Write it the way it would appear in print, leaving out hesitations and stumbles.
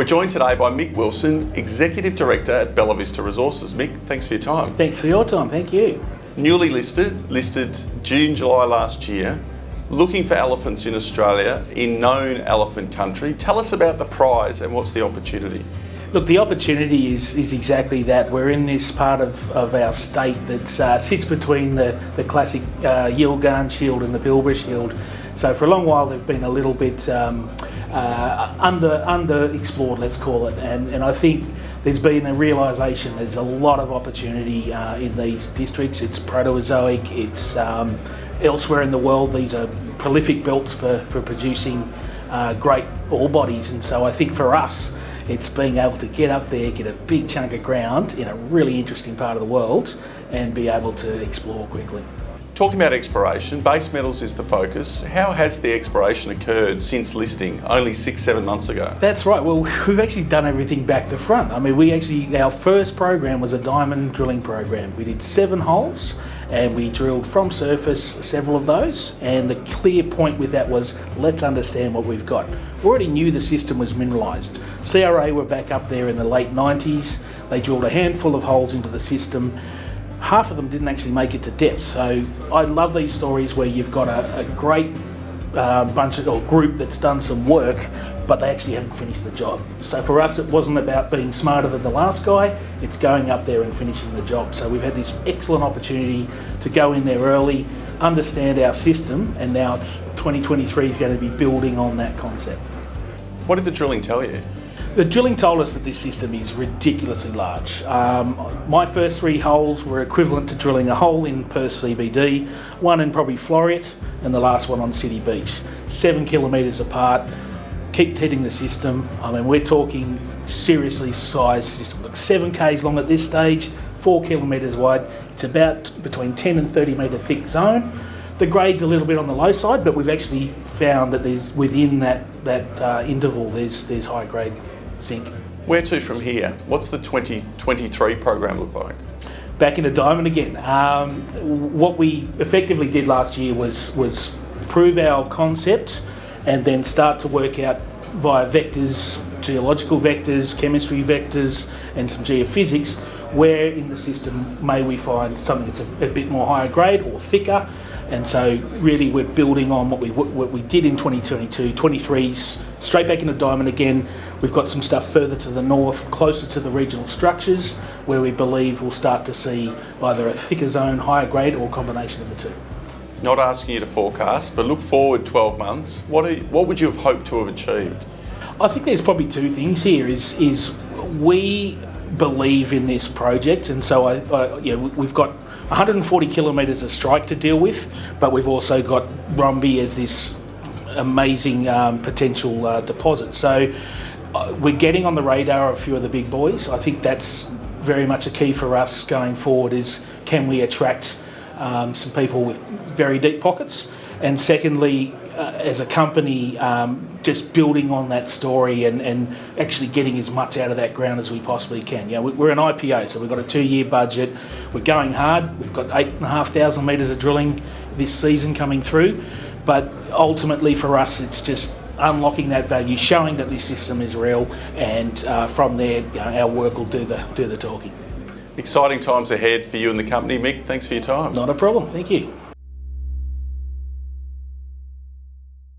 We're joined today by Mick Wilson, Executive Director at Bellavista Resources. Mick, thanks for your time. Thanks for your time, thank you. Newly listed June, July last year, looking for elephants in Australia, in known elephant country. Tell us about the prize and what's the opportunity? Look, the opportunity is exactly that. We're in this part of our state that sits between the classic Yilgarn Shield and the Pilbara Shield. So for a long while they've been a little bit underexplored, let's call it, and I think there's been a realisation there's a lot of opportunity in these districts. It's Proterozoic, it's elsewhere in the world these are prolific belts for producing great ore bodies, and so I think for us it's being able to get up there, get a big chunk of ground in a really interesting part of the world and be able to explore quickly. Talking about exploration, base metals is the focus. How has the exploration occurred since listing, only 6-7 months ago? That's right. Well, we've actually done everything back to front. I mean, our first program was a diamond drilling program. We did 7 holes and we drilled from surface several of those, and the clear point with that was, let's understand what we've got. We already knew the system was mineralised. CRA were back up there in the late 90s. They drilled a handful of holes into the system. Half of them didn't actually make it to depth. So I love these stories where you've got a great group that's done some work, but they actually haven't finished the job. So for us, it wasn't about being smarter than the last guy, it's going up there and finishing the job. So we've had this excellent opportunity to go in there early, understand our system, and now it's 2023 is going to be building on that concept. What did the drilling tell you? The drilling told us that this system is ridiculously large. My first 3 holes were equivalent to drilling a hole in Perth CBD, one in probably Floreat, and the last one on City Beach. 7 kilometres apart, keep hitting the system. I mean, we're talking seriously sized system. 7 k's long at this stage, 4 kilometres wide. It's about between 10 and 30 metre thick zone. The grade's a little bit on the low side, but we've actually found that there's within that interval there's high grade zinc. Where to from here? What's the 2023 program look like? Back into diamond again. What we effectively did last year was prove our concept and then start to work out via vectors, geological vectors, chemistry vectors, and some geophysics, where in the system may we find something that's a bit more higher grade or thicker. And so really we're building on what we did in 2022, 23's straight back into diamond again. We've got some stuff further to the north, closer to the regional structures, where we believe we'll start to see either a thicker zone, higher grade, or a combination of the two. Not asking you to forecast, but look forward 12 months. What would you have hoped to have achieved? I think there's probably 2 things here. Is we believe in this project, and so we've got 140 kilometres of strike to deal with, but we've also got Brumby as this amazing potential deposit. So we're getting on the radar of a few of the big boys. I think that's very much a key for us going forward, is can we attract some people with very deep pockets, and secondly, as a company, just building on that story and actually getting as much out of that ground as we possibly can. We're an IPO, so we've got a 2-year budget. We're going hard. We've got 8,500 metres of drilling this season coming through, but ultimately for us, it's just unlocking that value, showing that this system is real, and from there, our work will do the talking. Exciting times ahead for you and the company. Mick, thanks for your time. Not a problem. Thank you.